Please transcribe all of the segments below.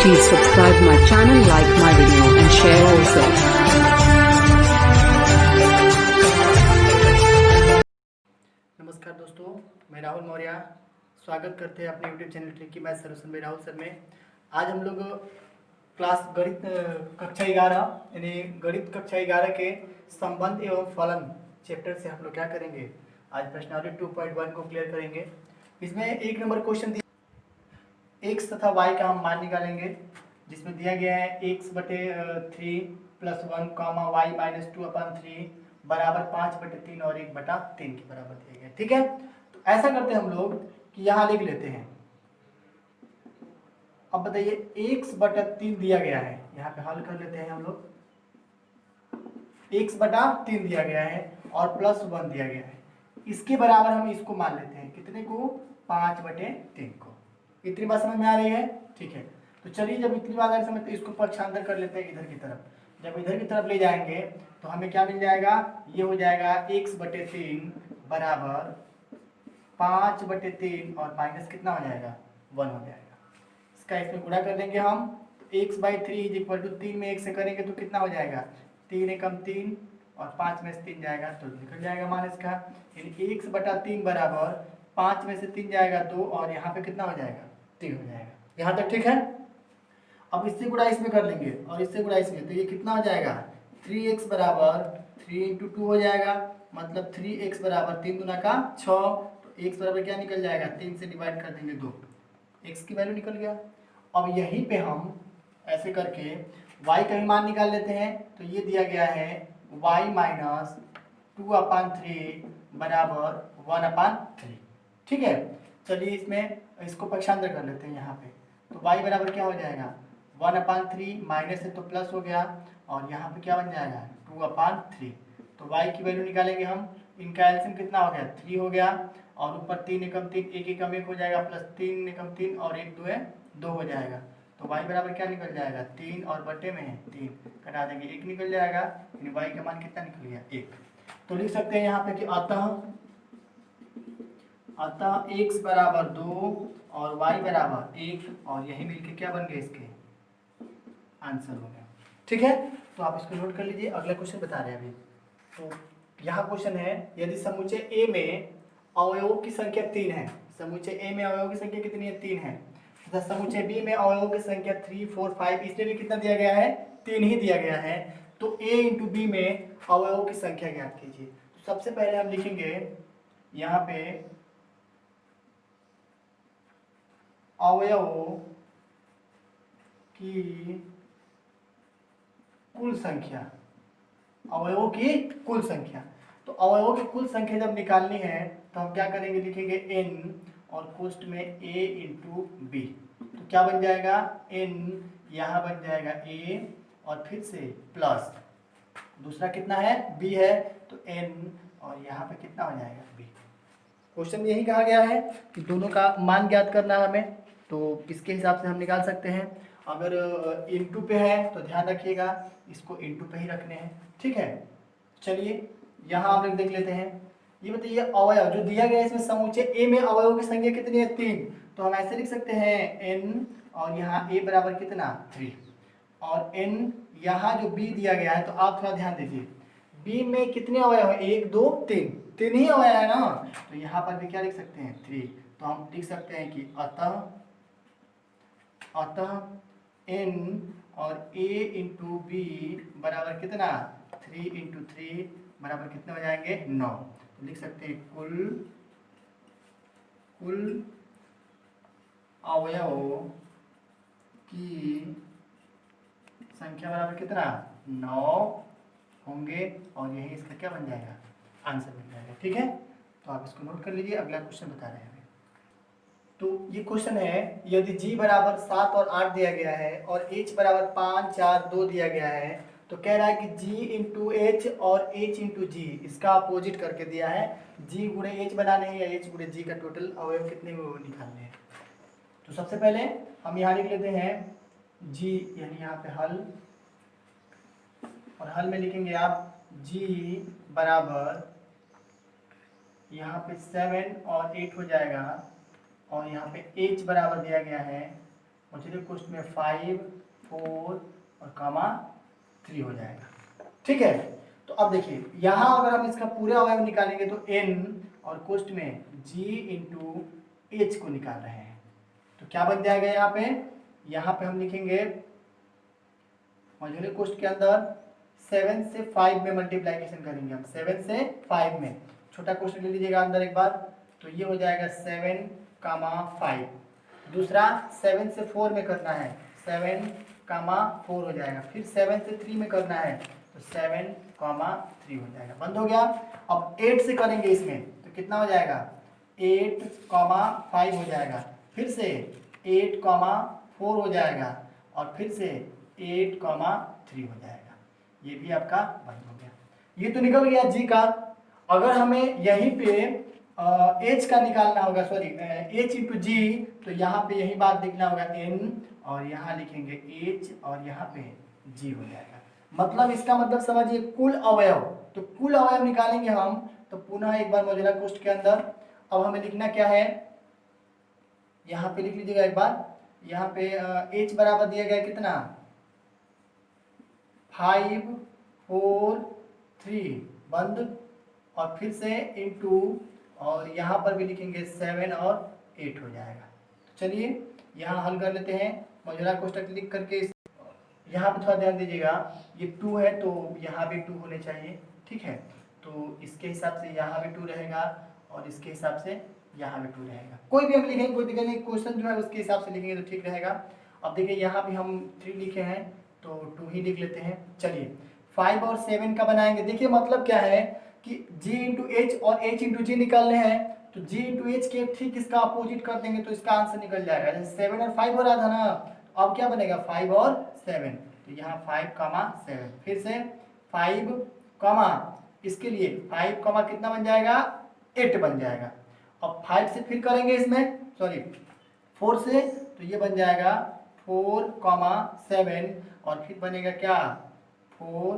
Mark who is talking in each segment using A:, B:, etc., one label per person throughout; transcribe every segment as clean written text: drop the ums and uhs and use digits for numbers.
A: Please subscribe my channel, like my video and share also.
B: नमस्कार दोस्तों, मैं राहुल मौर्य स्वागत करते हैं अपने YouTube channel tricky math solution में राहुल सर में। आज हम लोग क्लास गणित कक्षा 11 यानी गणित कक्षा 11 के संबंध एवं फलन चैप्टर से हम लोग क्या करेंगे, आज प्रश्नावली 2.1 को क्लियर करेंगे। इसमें एक नंबर क्वेश्चन दिया x तथा y का हम मान निकालेंगे, जिसमें दिया गया है x बटे 3 प्लस 1 कामा वाई माइनस 2/3 बराबर 5/3 और 1/3 के बराबर दिया गया। ठीक है, तो ऐसा करते हैं हम लोग कि यहाँ लिख लेते हैं। अब बताइए x/3 दिया गया है, यहाँ पे हल कर लेते हैं हम लोग। x/3 दिया गया है और प्लस 1 दिया गया है, इसके बराबर हम इसको मान लेते हैं, कितने को, 5/3 को। इतनी बात समझ में आ रही है? ठीक है, तो चलिए जब इतनी बात आ रही समझ तो इसको पक्षांतर कर लेते हैं इधर की तरफ। जब इधर की तरफ ले जाएंगे तो हमें क्या मिल जाएगा, ये हो जाएगा x/3 बराबर 5/3 और माइनस कितना हो जाएगा, 1 हो जाएगा। इसका इसमें गुणा कर देंगे हम, x/3 = 3 में 1 से करेंगे तो कितना हो जाएगा, 3 एकम 3 और 5 में से 3 जाएगा तो निकल जाएगा मान इसका, यानी x/3 बराबर 5 में से 3 जाएगा 2 और यहाँ पे कितना हो जाएगा, 3 हो जाएगा। यहाँ तक ठीक है। अब इससे गुणा इसमें कर लेंगे और इससे गुणा इसमें, तो ये कितना हो जाएगा, 3x बराबर 3 × 2 हो जाएगा, मतलब 3x बराबर 3 दूना का 6। तो x बराबर क्या निकल जाएगा, 3 से डिवाइड कर देंगे 2, x की वैल्यू निकल गया। अब यहीं पे हम ऐसे करके y का भी मान निकाल लेते हैं। तो ये दिया गया है y माइनस 2/3 बराबर 1/3। ठीक है, चलिए इसमें इसको पक्षांतर कर लेते हैं यहाँ पे। तो y बराबर क्या हो जाएगा, 1/3 माइनस है तो प्लस हो गया और यहाँ पे क्या बन जाएगा, 2/3। तो y की वैल्यू निकालेंगे हम, इनका एलसीएम कितना हो गया, 3 हो गया और ऊपर 3 एकम 3 1 एकम 1 हो जाएगा, प्लस 3 एकम 3 और 1 2 है 2 हो जाएगा। तो y बराबर क्या निकल जाएगा, 3 और बटे में है 3 कटा देंगे 1 निकल जाएगा, यानी y का मान कितना निकल गया, 1। तो लिख सकते हैं यहाँ पे कि अतः x बराबर 2 और y बराबर 1 और यही मिलके क्या बन गए, इसके आंसर हो गया। ठीक है, तो आप इसको नोट कर लीजिए। अगला क्वेश्चन बता रहे हैं अभी। तो यहाँ क्वेश्चन है, यदि समुच्चय A में अवयवों की संख्या 3 है, समुच्चय A में अवयवों की संख्या कितनी है, 3 है, तथा समुच्चय B में अवयवों की संख्या 3 4 5, इसमें भी कितना दिया गया है, 3 ही दिया गया है। तो A × B में अवयवों की संख्या ज्ञात कीजिए। तो सबसे पहले हम लिखेंगे यहाँ पे अवयवों की कुल संख्या, अवयवों की कुल संख्या। तो अवयवों की कुल संख्या जब निकालनी है तो हम क्या करेंगे, लिखेंगे n और कोष्ठ में a × b। तो क्या बन जाएगा, n यहाँ बन जाएगा a और फिर से प्लस दूसरा कितना है, b है, तो n और यहाँ पे कितना हो जाएगा, b। क्वेश्चन में यही कहा गया है कि दोनों का मान ज्ञात करना है हमें, तो इसके हिसाब से हम निकाल सकते हैं। अगर इनटू पे है तो ध्यान रखिएगा इसको इनटू पे ही रखने हैं। ठीक है, चलिए यहाँ हम लोग देख लेते हैं। ये बताइए अवयव जो दिया गया है इसमें समुच्चय ए में अवयवों की संख्या कितनी है, 3। तो हम ऐसे लिख सकते हैं n और यहाँ a बराबर कितना, 3 और n यहाँ जो b दिया गया है, तो आप थोड़ा ध्यान दीजिए b में कितने अवयव है, 1 2 3, 3 ही अवयव है ना। तो यहाँ पर भी क्या लिख सकते हैं, 3। तो हम लिख सकते हैं कि अतः n और a × b बराबर कितना, 3 × 3 बराबर कितने हो जाएंगे, 9। तो लिख सकते हैं कुल अवयवों की संख्या बराबर कितना, 9 होंगे और यही इसका क्या बन जाएगा, आंसर बन जाएगा। ठीक है, तो आप इसको नोट कर लीजिए। अगला क्वेश्चन बता रहे हैं। तो ये क्वेश्चन है, यदि g बराबर 7 और 8 दिया गया है और h बराबर 5 4 2 दिया गया है, तो कह रहा है कि g × h और h × g इसका अपोजिट करके दिया है। g × h बनाने हैं या h × g का टोटल अवयव कितने में वो निकालने हैं। तो सबसे पहले हम यहाँ लिख लेते हैं g, यानी यहाँ पे हल, और हल में लिखेंगे आप g बराबर यहाँ पे 7 और 8 हो जाएगा और यहाँ पे h बराबर दिया गया है मौजूदा कोष्ठ में 5, 4 और कामा 3 हो जाएगा। ठीक है, तो अब देखिए यहाँ अगर हम इसका पूरा अवयव निकालेंगे तो n और कोष्ठ में g इंटू एच को निकाल रहे हैं, तो क्या बन जाएगा यहाँ पे हम लिखेंगे मौजूदा कोष्ठ के अंदर 7 से 5 में मल्टीप्लाइकेशन करेंगे हम, 7 से 5 में, छोटा क्वेश्चन ले लीजिएगा अंदर एक बार, तो ये हो जाएगा 7, 5। दूसरा 7 से 4 में करना है, 7, 4 हो जाएगा, फिर 7 से 3 में करना है तो 7, 3 हो जाएगा, बंद हो गया। अब 8 से करेंगे इसमें तो कितना हो जाएगा, 8, 5 हो जाएगा, फिर से 8, 4 हो जाएगा और फिर से 8, 3 हो जाएगा, ये भी आपका बंद हो गया। ये तो निकल गया जी का। अगर हमें यहीं पे एच का निकालना होगा, सॉरी एच इंटू जी, तो यहाँ पे यही बात देखना होगा एन और यहाँ लिखेंगे एच और यहाँ पे जी हो जाएगा। मतलब इसका मतलब समझिए कुल अवयव, तो कुल अवयव निकालेंगे हम तो पुनः एक बार मौजूदा कोष्ठ के अंदर अब हमें लिखना क्या है, यहाँ पे लिख लीजिएगा एक बार, यहाँ पे एच बराबर दिया गया कितना 5, 4, 3 बंद और फिर से इंटू और यहाँ पर भी लिखेंगे 7 और 8 हो जाएगा। तो चलिए यहाँ हल कर लेते हैं, मौजूदा कोष्ठक लिख करके यहाँ पर थोड़ा ध्यान दीजिएगा, ये 2 है तो यहाँ भी 2 होने चाहिए, ठीक है, तो इसके हिसाब से यहाँ भी 2 रहेगा और इसके हिसाब से यहाँ भी 2 रहेगा। कोई भी हम लिखेंगे कोई दिक्कत नहीं, क्वेश्चन जो है उसके हिसाब से लिखेंगे तो ठीक रहेगा। अब देखिए यहाँ भी हम 3 लिखे हैं तो 2 ही लिख लेते हैं। चलिए 5 और 7 का बनाएंगे। देखिए मतलब क्या है कि g इंटू एच और h इंटू जी निकालने हैं, तो g इंटू एच के ठीक इसका अपोजिट कर देंगे तो इसका आंसर निकल जाएगा। जैसे 7 और 5 हो रहा था ना, अब क्या बनेगा 5 और 7, तो यहाँ 5, 7, फिर से 5, इसके लिए 5, कितना बन जाएगा 8 बन जाएगा। अब 5 से फिर करेंगे इसमें, सॉरी 4 से, तो ये बन जाएगा 4, 7 और फिर बनेगा क्या 4,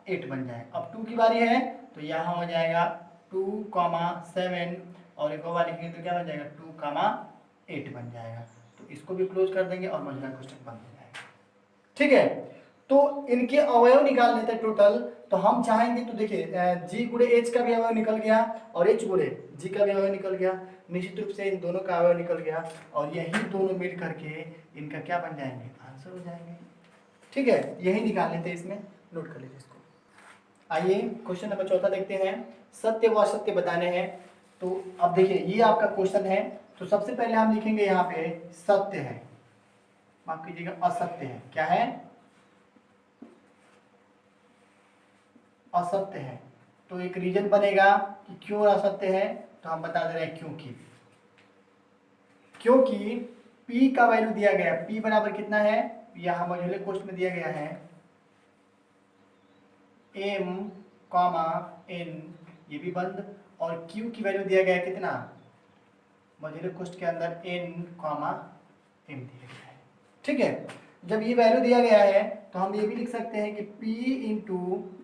B: 8 बन जाएगा। अब 2 की बारी है तो यहाँ हो जाएगा 2, 7 और एक बार लिखेंगे तो क्या बन जाएगा 2, 8 बन जाएगा। तो इसको भी क्लोज कर देंगे और मौजूदा क्वेश्चन बंद हो जाएगा। ठीक है, तो इनके अवयव निकाल लेते हैं टोटल। तो हम चाहेंगे तो देखिए जी गुणे एच का भी अवयव निकल गया और एच गुणे जी का भी अवयव निकल गया, निश्चित रूप से इन दोनों का अवयव निकल गया और यही दोनों मिल करके इनका क्या बन जाएंगे आंसर हो जाएंगे। ठीक है, यही निकाल लेते हैं, इसमें नोट कर लीजिए इसको। आइए क्वेश्चन नंबर 4 देखते हैं। सत्य व असत्य बताने हैं। तो अब देखिए ये आपका क्वेश्चन है, तो सबसे पहले हम लिखेंगे यहाँ पे सत्य है, माफ कीजिएगा असत्य है। क्या है असत्य है, तो एक रीजन बनेगा कि क्यों असत्य है, तो हम बता दे रहे हैं क्योंकि P का वैल्यू दिया गया, P बराबर कितना है, यहाँ मौजूदा क्वेश्चन में दिया गया है M, N, ये भी बंद, और Q की वैल्यू दिया गया है कितना मौजूदा क्वेश्चन के अंदर N, M दिया गया है। ठीक है, जब ये वैल्यू दिया गया है तो हम ये भी लिख सकते हैं कि P इंटू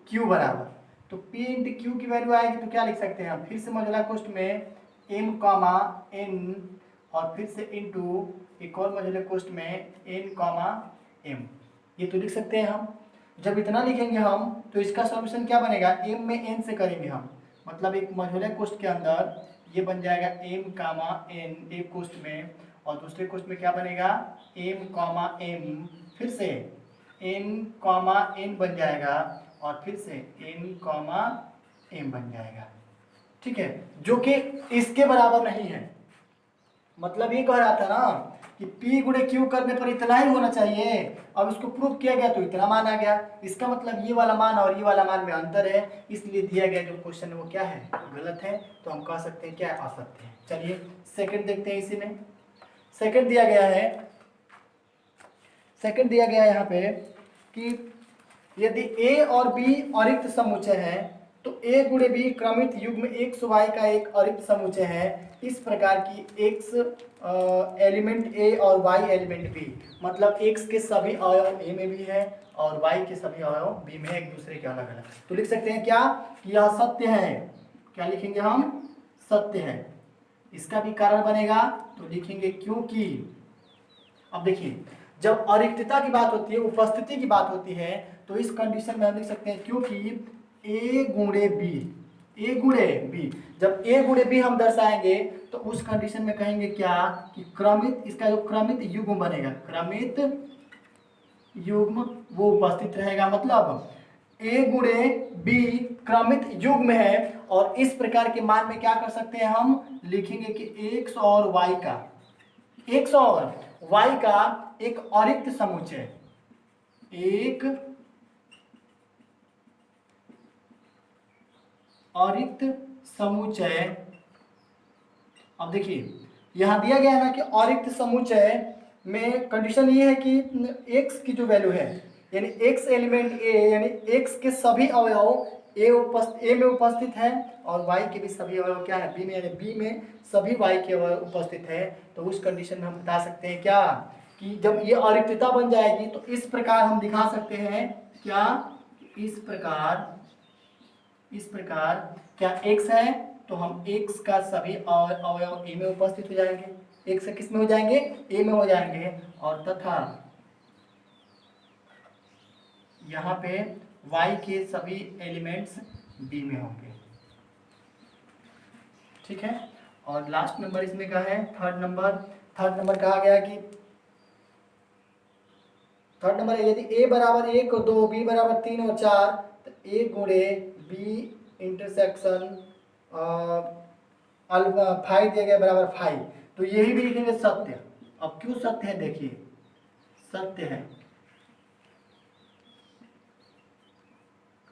B: क्यू बराबर, तो P इंटू क्यू की वैल्यू आएगी तो क्या लिख सकते हैं हम, फिर से मौजूदा क्वेश्चन में M, N और फिर से इंटू एक और मौजूदा क्वेश्चन में N, M, ये तो लिख सकते हैं हम। जब इतना लिखेंगे हम तो इसका सॉल्यूशन क्या बनेगा, M में N से करेंगे हम, मतलब एक मौजूदा क्वेश्चन के अंदर ये बन जाएगा M, N एक क्वेश्चन में और दूसरे क्वेश्चन में क्या बनेगा M, M, फिर से N, N बन जाएगा और फिर से N, M बन जाएगा। ठीक है, जो कि इसके बराबर नहीं है। मतलब ये कह रहा था ना कि P गुणे Q करने पर इतना ही होना चाहिए, अब इसको प्रूव किया गया तो इतना मान आ गया। इसका मतलब ये वाला मान और ये वाला मान में अंतर है, इसलिए दिया गया जो क्वेश्चन है वो क्या है गलत है, तो हम कह सकते हैं क्या है असत्य है। चलिए सेकंड देखते हैं। इसी में सेकंड दिया गया है, सेकंड दिया गया है यहाँ पे कि यदि A और B अरिक्त समुच्चय है तो A गुणे B क्रमित युग्म x y का एक अरिक्त समुच्चय है इस प्रकार की x एलिमेंट A और y एलिमेंट B, मतलब x के सभी अवयव A में भी है और y के सभी अवयव B में एक दूसरे के अलग अलग। तो लिख सकते हैं क्या कि यह सत्य है। क्या लिखेंगे हम, सत्य है। इसका भी कारण बनेगा तो लिखेंगे क्योंकि अब देखिए, जब अरिक्तता की बात होती है, उपस्थिति की बात होती है, तो इस कंडीशन में हम लिख सकते हैं क्योंकि ए गुणे बी, ए गुणे बी, जब ए गुणे बी हम दर्शाएंगे तो उस कंडीशन में कहेंगे क्या कि क्रमित, इसका जो क्रमित युग्म बनेगा, क्रमित युग्म वो उपस्थित रहेगा। मतलब ए गुणे बी क्रमित युग्म है, और इस प्रकार के मान में क्या कर सकते हैं, हम लिखेंगे कि एक्स और वाई का, एक्स और वाई का एक अरिक्त समुच्चय, एक अरिक्त समुच्चय। अब देखिए यहां दिया गया है ना कि अरिक्त समुच्चय में कंडीशन ये है कि x की जो वैल्यू है, यानी x एलिमेंट a, यानी x के सभी अवयव a में उपस्थित है, और y के भी सभी अवयव क्या है, b में, यानी b में सभी y के अवयव उपस्थित है। तो उस कंडीशन में हम बता सकते हैं क्या कि जब ये अरिक्तता बन जाएगी तो इस प्रकार हम दिखा सकते हैं क्या, इस प्रकार क्या x है तो हम x का सभी अवयव a में उपस्थित हो जाएंगे, x से किस में हो जाएंगे, a में हो जाएंगे, और तथा यहाँ पे y के सभी एलिमेंट्स b में होंगे। ठीक है, और लास्ट नंबर इसमें का है थर्ड नंबर कहा गया कि थर्ड नंबर यदि a बराबर 1 और 2, b बराबर 3 और 4, तो a गुणे b इंटरसेक्शन 5 दिया गया बराबर 5, तो यही भी लिखेंगे सत्य। अब क्यों सत्य है, देखिए सत्य है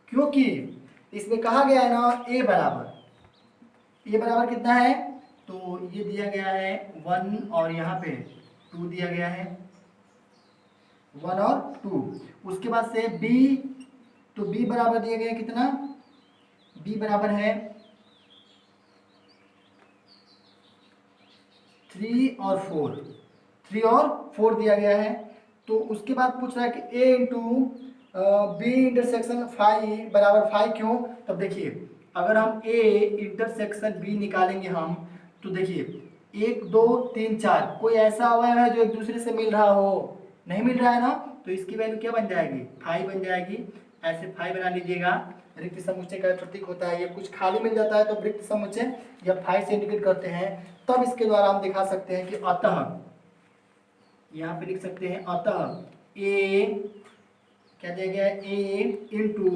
B: क्योंकि इसमें कहा गया है ना a बराबर कितना है, तो ये दिया गया है 1 और यहाँ पे 2 दिया गया है, 1 और 2। उसके बाद से b, तो b बराबर दिया गया कितना, b बराबर है 3 और 4 दिया गया है। तो उसके बाद पूछ रहा है कि a इंटू बी इंटरसेक्शन 5 बराबर 5 क्यों, तब देखिए अगर हम a इंटरसेक्शन b निकालेंगे हम, तो देखिए 1 2 3 4 कोई ऐसा अवयव है जो एक दूसरे से मिल रहा हो, नहीं मिल रहा है ना, तो इसकी वैल्यू क्या बन जाएगी, 5 बन जाएगी। ऐसे 5 बना लीजिएगा, रिक्त समुच्चय का प्रतीक होता है, ये कुछ खाली मिल जाता है तो रिक्त समुच्चय या 5 से इंडिकेट करते हैं, तब इसके द्वारा हम दिखा सकते हैं कि अतः, यहाँ पे लिख सकते हैं अतः a क्या दिया गया है, a इंटू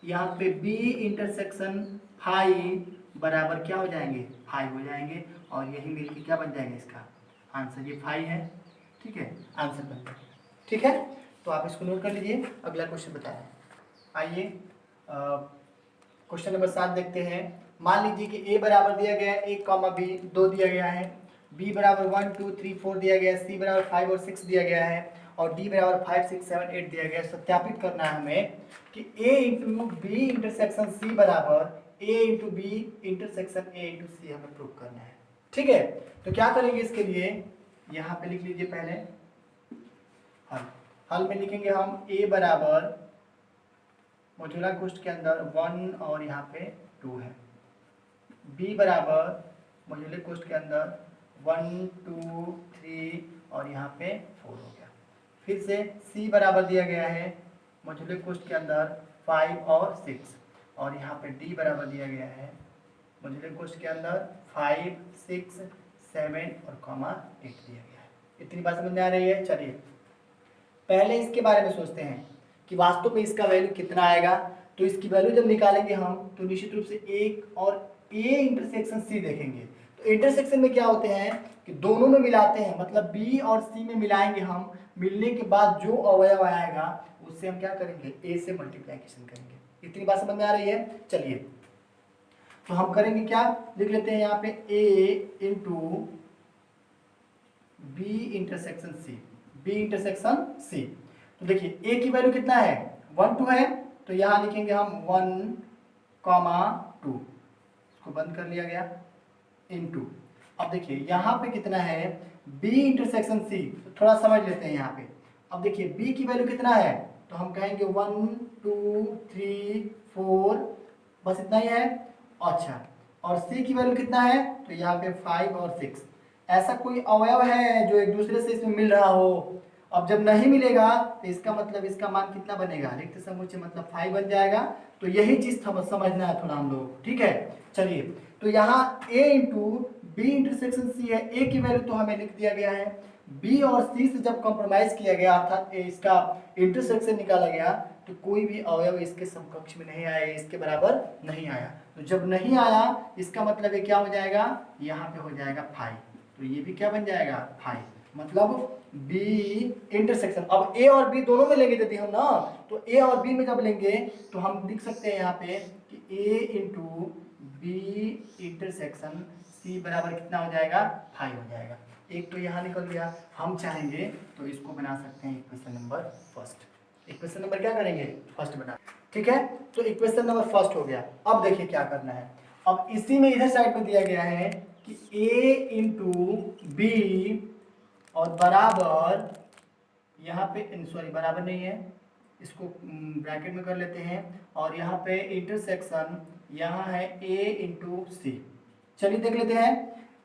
B: यहाँ पे b इंटरसेक्शन 5 बराबर क्या हो जाएंगे, 5 हो जाएंगे, और यही मिलके क्या बन जाएगा इसका आंसर, ये 5 है। ठीक है, आंसर बन जाएगा। ठीक है, तो आप इसको नोट कर लीजिए, अगला क्वेश्चन बताएं। आइए क्वेश्चन नंबर 7 देखते हैं। मान लीजिए कि a बराबर दिया गया है 1, b 2 दिया गया है, b बराबर 1 2 3 4 दिया गया है, c बराबर 5 और 6 दिया गया है, और d बराबर 5 6 7 8 दिया गया है। सत्यापित करना है हमें कि a into B intersection c बराबर a into B intersection a into c हमें प्रूव करना है। ठीक है, तो क्या करेंगे इसके लिए, यहाँ पे लिख लीजिए पहले हल में लिखेंगे हम a बराबर मौजूदा कोष्ठ के अंदर 1 और यहाँ पे 2 है, b बराबर मौजूदा कोष्ठ के अंदर 1 2 3 और यहाँ पे 4 हो गया। फिर से c बराबर दिया गया है मौजूदा कोष्ठ के अंदर 5 और 6, और यहाँ पे d बराबर दिया गया है मौजूदा कोष्ठ के अंदर 5 6 7 और कॉमा 8 दिया गया है। इतनी बात समझ में आ रही है। चलिए पहले इसके बारे में सोचते हैं कि वास्तव में इसका वैल्यू कितना आएगा। तो इसकी वैल्यू जब निकालेंगे हम तो निश्चित रूप से एक और a इंटरसेक्शन c देखेंगे। तो इंटरसेक्शन में क्या होते हैं कि दोनों में मिलाते हैं, मतलब b और c में मिलाएंगे हम, मिलने के बाद जो अवयव आएगा उससे हम क्या करेंगे, a से मल्टीप्लिकेशन करेंगे। इतनी बात समझ में आ रही है। चलिए तो हम करेंगे क्या, लिख लेते हैं यहाँ पे a into B intersection c। तो देखिए a की वैल्यू कितना है, 1 2 है, तो यहाँ लिखेंगे हम 1 2, इसको बंद कर लिया गया, इनटू। अब देखिए यहाँ पे कितना है, b इंटरसेक्शन c, तो थोड़ा समझ लेते हैं यहाँ पे। अब देखिए b की वैल्यू कितना है, तो हम कहेंगे 1 2 3 4, बस इतना ही है। अच्छा, और c की वैल्यू कितना है, तो यहाँ पे 5 और 6, ऐसा कोई अवयव है जो एक दूसरे से इसमें मिल रहा हो। अब जब नहीं मिलेगा तो इसका मतलब इसका मान कितना बनेगा, रिक्त समुच्चय मतलब 5 बन जाएगा। तो यही चीज समझना है थोड़ा हम लोग, ठीक है। चलिए, तो यहाँ a into B intersection C है। a की वैल्यू तो हमें लिख दिया गया है। b और c से जब कंप्रोमाइज किया गया अर्थात इसका इंटरसेक्शन निकाला गया तो कोई भी अवयव इसके समकक्ष में नहीं आया, इसके बराबर नहीं आया। तो जब नहीं आया इसका मतलब ये क्या हो जाएगा, यहाँ पे हो जाएगा 5। तो ये भी क्या बन जाएगा 5, मतलब B इंटरसेक्शन। अब A और B दोनों में लेंगे यदि हम ना, तो A और B में जब लेंगे तो हम लिख सकते हैं यहाँ पे कि A into B intersection C बराबर कितना हो जाएगा 5 हो जाएगा। एक तो यहाँ निकल गया। हम चाहेंगे तो इसको बना सकते हैं equation number first. Equation number क्या करेंगे, फर्स्ट बना, ठीक है। तो इक्वेशन नंबर फर्स्ट हो गया। अब देखिए क्या करना है। अब इसी में इधर साइड में दिया गया है कि A इंटू बी और बराबर, यहाँ पे सॉरी बराबर नहीं है, इसको ब्रैकेट में कर लेते हैं। और यहाँ पे इंटरसेक्शन यहाँ है A इंटू सी। चलिए देख लेते हैं।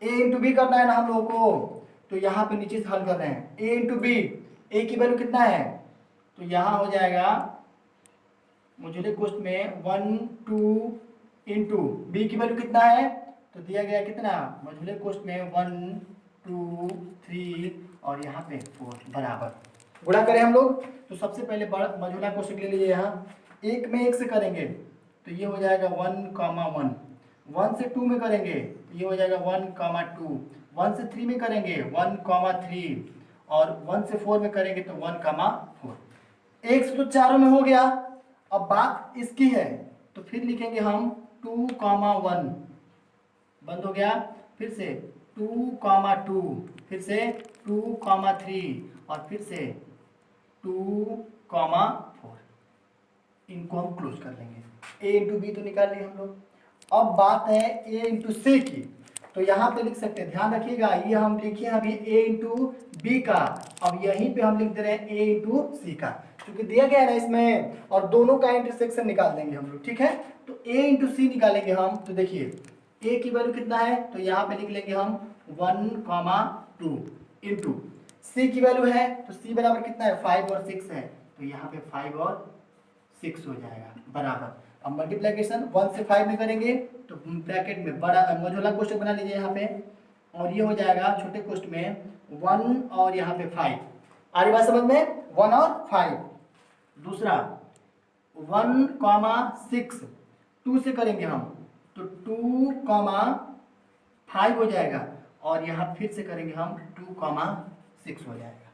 B: A इंटू बी करना है ना हम लोगों को, तो यहाँ पे नीचे से हल कर रहे हैं। A इंटू बी, A की वैल्यू कितना है, तो यहाँ हो जाएगा मुझे क्वेश्चन में 1 2 इंटू बी की वैल्यू कितना है, तो दिया गया कितना मुझे क्वेश्चन में 1 2 3 और यहाँ पे 4 बराबर। गुणा करें हम लोग तो सबसे पहले मझोला क्वेश्चन ले लीजिए। यहाँ एक में एक से करेंगे तो ये हो जाएगा 1, 1 से 2 में करेंगे तो ये हो जाएगा 1, 2, 1 से 3 में करेंगे 1, 3 और 1 से 4 में करेंगे तो 1, 4। एक से तो चारों में हो गया। अब बात इसकी है तो फिर लिखेंगे हम 2, 1 बंद हो गया। फिर से 2, 2 फिर से 2, 3 और फिर से 2, 4। इनको हम क्लोज कर लेंगे। A इंटू बी तो निकाल लिए हम लोग। अब बात है A इंटू सी की, तो यहाँ पे लिख सकते हैं, ध्यान रखिएगा ये हम लिखे अभी A इंटू बी का, अब यहीं पे हम लिख दे रहे हैं A इंटू सी का, क्योंकि दिया गया है ना इसमें, और दोनों का इंटरसेक्शन निकाल देंगे हम लोग, ठीक है। तो A इंटू सी निकालेंगे हम, तो देखिए A की वैल्यू कितना है, तो यहाँ पे लिख लेंगे हम 1, 2 इंटू C की वैल्यू है, तो C बराबर कितना है 5 और 6 है, तो यहाँ पे 5 और 6 हो जाएगा बराबर। अब मल्टीप्लिकेशन 1 से 5 में करेंगे तो ब्रैकेट में बड़ा मझोला क्वेश्चन बना लीजिए यहाँ पे, और ये हो जाएगा छोटे क्वेश्चन में 1 और यहाँ पे 5। आ रही बात समझ में, 1 और 5। दूसरा 1, 6 2 से करेंगे हम तो 2, 5 हो जाएगा, और यहाँ फिर से करेंगे हम 2, 6 हो जाएगा।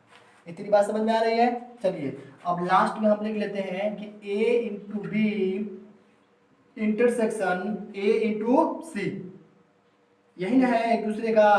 B: इतनी बात समझ में आ रही है। चलिए अब लास्ट में हम लिख लेते हैं कि A into B intersection A into C, यही ना है एक दूसरे का।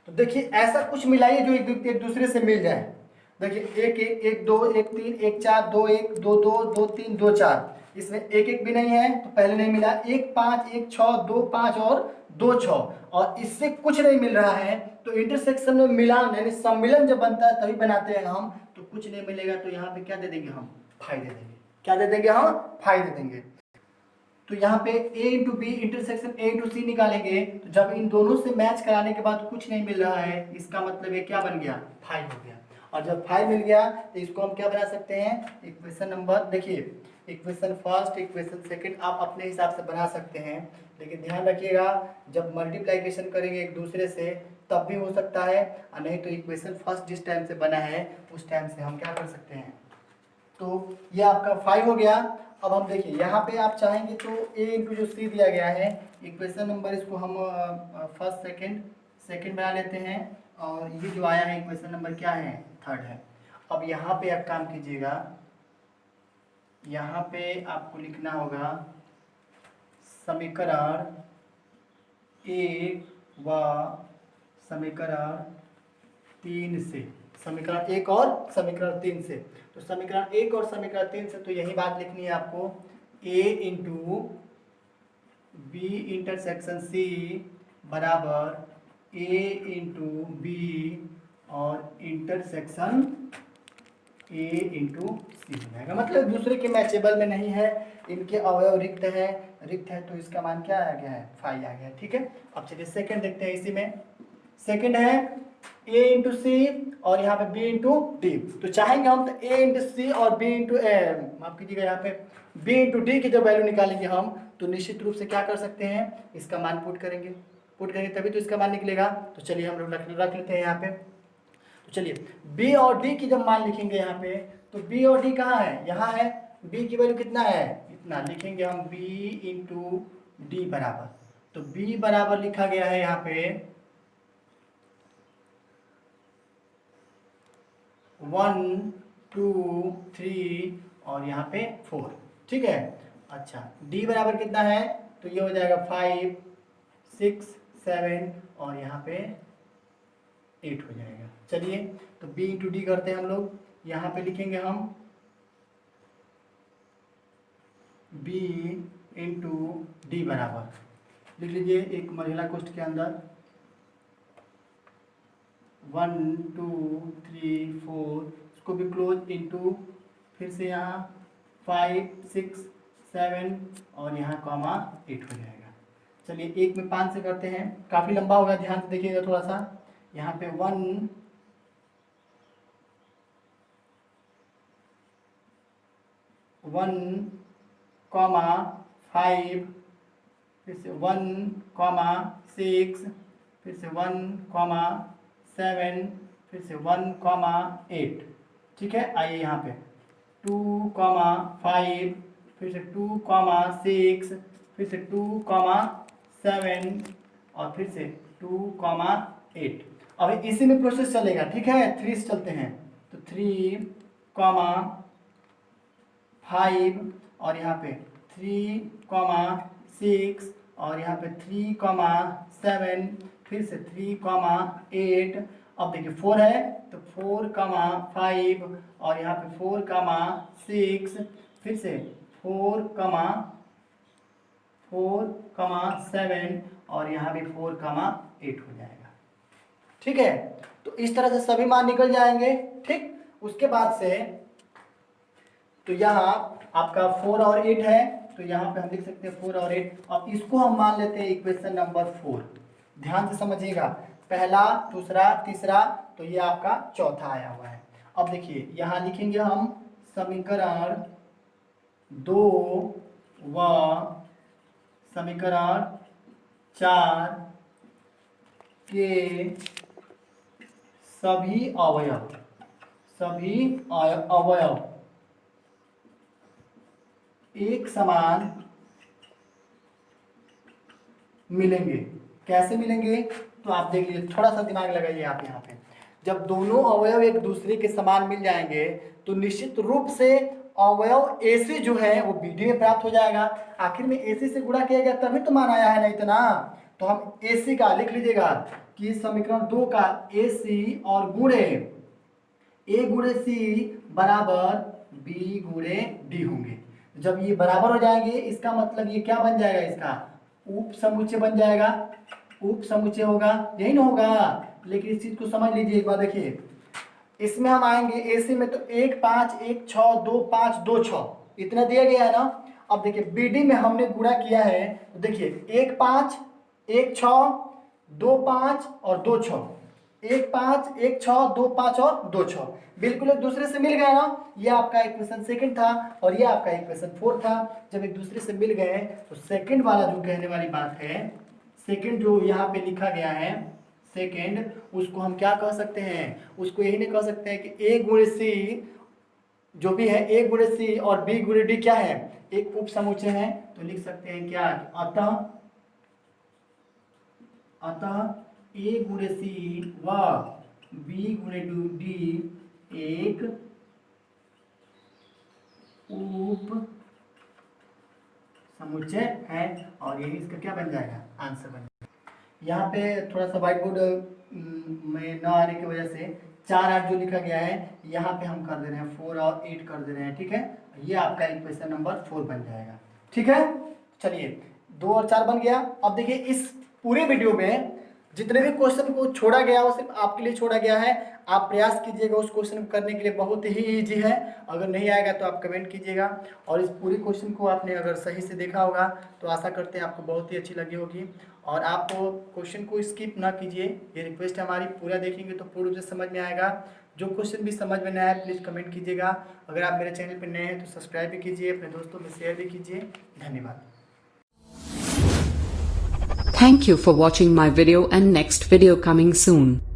B: तो देखिए ऐसा कुछ मिलाइए जो एक दूसरे से मिल जाए। देखिए 1, 1, 2, 1, 3, 1, 4, 2, 1, 2, 2, 2, 3, 2, 4, इसमें 1, 1 भी नहीं है तो पहले नहीं मिला। 1, 5, 1, 6, 2, 5 और 2, 6, और इससे कुछ नहीं मिल रहा है तो इंटरसेक्शन में मिलान यानी सम्मिलन जब बनता है तभी बनाते हैं हम। तो कुछ नहीं मिलेगा तो यहाँ पे क्या दे देंगे हम, 5 दे देंगे। क्या दे देंगे हम, 5 दे देंगे। तो यहाँ पे A into B intersection A into C निकालेंगे तो जब इन दोनों से मैच कराने के बाद कुछ नहीं मिल रहा है, इसका मतलब ये क्या बन गया 5 हो गया। और जब 5 मिल गया तो इसको हम क्या बना सकते हैं, इक्वेशन नंबर, देखिए इक्वेशन फर्स्ट इक्वेशन सेकंड आप अपने हिसाब से बना सकते हैं, लेकिन ध्यान रखिएगा जब मल्टीप्लिकेशन करेंगे एक दूसरे से तब भी हो सकता है, और नहीं तो इक्वेशन फर्स्ट जिस टाइम से बना है उस टाइम से हम क्या कर सकते हैं। तो ये आपका 5 हो गया। अब हम देखिए यहाँ पे आप चाहेंगे तो A इंटू जो सी दिया गया है इक्वेशन नंबर, इसको हम फर्स्ट सेकंड बना लेते हैं, और ये जो आया है इक्वेशन नंबर क्या है, थर्ड है। अब यहाँ पे आप काम कीजिएगा, यहाँ पे आपको लिखना होगा समीकरण 1 व समीकरण 3 से, समीकरण 1 और समीकरण 3 से। तो समीकरण 1 और समीकरण 3 से तो यही बात लिखनी है आपको, A into B intersection C बराबर A इंटू बी और इंटरसेक्शन A इंटू सी हो जाएगा। मतलब दूसरे के मैचेबल में नहीं है, इनके अवयव रिक्त है तो इसका मान क्या आ गया है 5 आ गया। ठीक है, अब चलिए सेकंड देखते हैं इसी में। सेकंड है a इंटू सी और यहाँ पे b इंटू डी। तो चाहेंगे हम तो a इंटू सी और b इंटू माफ कीजिएगा यहाँ पे b इंटू डी की जब वैल्यू निकालेंगे हम तो निश्चित रूप से क्या कर सकते हैं, इसका मान पुट करेंगे तभी तो इसका मान निकलेगा। तो चलिए हम लोग रख लेते हैं यहाँ पे। तो चलिए b और d की जब मान लिखेंगे यहाँ पे तो b और d कहाँ है, यहाँ है। b की वैल्यू कितना है, इतना लिखेंगे हम b इंटू डी बराबर। तो b बराबर लिखा गया है यहाँ पे 1 2 3 और यहाँ पे 4, ठीक है। अच्छा d बराबर कितना है, तो ये हो जाएगा 5 6 7 और यहाँ पे 8 हो जाएगा। चलिए तो b इंटू डी करते हैं हम लोग, यहाँ पे लिखेंगे हम b इंटू डी बराबर लिख लीजिए एक महिला कोष्ठ के अंदर 1 2 3 4 इसको भी क्लोज इंटू फिर से यहाँ 5 6 7 और यहाँ कॉमा 8 हो जाएगा। चलिए एक में 5 से करते हैं, काफ़ी लंबा होगा, ध्यान से देखिएगा थोड़ा सा। यहाँ पे 1 कॉमा 5 फिर से 1 कॉमा 6 फिर से 1 कॉमा 7 फिर से 1 कॉमा 8, ठीक है। आइए यहाँ पे 2 कॉमा 5 फिर से 2 कॉमा 6 फिर से 2 कॉमा 7 और फिर से 2 कॉमा 8। अब इसी में प्रोसेस चलेगा, ठीक है। 3 से चलते हैं तो 3 कॉमा 5 और यहाँ पे 3 कॉमा 6 और यहाँ पे 3 कॉमा 7 फिर से 3 कॉमा 8। अब देखिए 4 है तो 4 कॉमा 5 और यहाँ पे 4 कॉमा 6 फिर से 4 कॉमा 7 और यहाँ भी 4 कॉमा 8 हो जाएगा, ठीक है। तो इस तरह से सभी मान निकल जाएंगे, ठीक। उसके बाद से तो यहाँ आपका 4 और 8 है तो यहाँ पे हम लिख सकते हैं 4 और 8। अब इसको हम मान लेते हैं इक्वेशन नंबर 4। ध्यान से समझिएगा, पहला दूसरा तीसरा तो ये आपका चौथा आया हुआ है। अब देखिए यहाँ लिखेंगे हम समीकरण 2 व समीकरण 4 के सभी अवयव एक समान मिलेंगे। कैसे मिलेंगे, तो आप देख लीजिए, थोड़ा सा दिमाग लगाइए आप यहाँ पे। जब दोनों अवयव एक दूसरे के समान मिल जाएंगे तो निश्चित रूप से अवयव AC जो है वो BD में प्राप्त हो जाएगा। आखिर में AC से गुणा किया गया तभी तो मान आया है ना इतना। तो हम AC का लिख लीजिएगा कि समीकरण 2 का AC और गुणे A गुणे C बराबर B गुणे D होंगे। जब ये बराबर हो जाएंगे इसका मतलब ये क्या बन जाएगा, इसका उप समुच्चय बन जाएगा। उप समुच्चय होगा, यही ना होगा। लेकिन इस चीज को समझ लीजिए एक बार, देखिए इसमें हम आएंगे AC में तो 1 5 1 6 2 5 2 6 इतना दिया गया है ना। अब देखिए BD में हमने गुणा किया है तो देखिए 1 5 1 6 2 5 और 2 6 1 5 1 6 2 5 और 2 6 बिल्कुल एक दूसरे से मिल गए ना। ये आपका इक्वेशन सेकंड था और ये आपका इक्वेशन 4 था। जब एक दूसरे से मिल गए तो सेकंड वाला जो कहने वाली बात है, सेकंड जो यहाँ पे लिखा गया है सेकंड, उसको हम क्या कह सकते हैं, उसको यही नहीं कह सकते हैं कि A गुणे C जो भी है A गुणे C और B गुणे D क्या है, एक उप समुच्चय है। तो लिख सकते हैं क्या, अतः A गुणे C व B गुणे D एक उप समुच्चय है और यही इसका क्या बन जाएगा, आंसर बन जाएगा। यहाँ पे थोड़ा सा व्हाइट बोर्ड में न आने की वजह से 4 8 जो लिखा गया है यहाँ पे हम कर दे रहे हैं 4 और 8 कर दे रहे हैं, ठीक है। ये आपका इक्वेशन नंबर 4 बन जाएगा, ठीक है। चलिए 2 और 4 बन गया। अब देखिए इस पूरे वीडियो में जितने भी क्वेश्चन को छोड़ा गया वो सिर्फ आपके लिए छोड़ा गया है। आप प्रयास कीजिएगा उस क्वेश्चन को करने के लिए, बहुत ही इजी है। अगर नहीं आएगा तो आप कमेंट कीजिएगा। और इस पूरी क्वेश्चन को आपने अगर सही से देखा होगा तो आशा करते हैं आपको बहुत ही अच्छी लगी होगी। और आप क्वेश्चन को स्किप ना कीजिए, ये रिक्वेस्ट है हमारी। पूरा देखेंगे तो पूर्ण रूप से समझ में आएगा। जो क्वेश्चन भी समझ में नहीं आया प्लीज़ कमेंट कीजिएगा। अगर आप मेरे चैनल पर नए हैं तो सब्सक्राइब भी कीजिए, अपने दोस्तों में शेयर भी कीजिए। धन्यवाद।
A: Thank you for watching my video, and next video coming soon.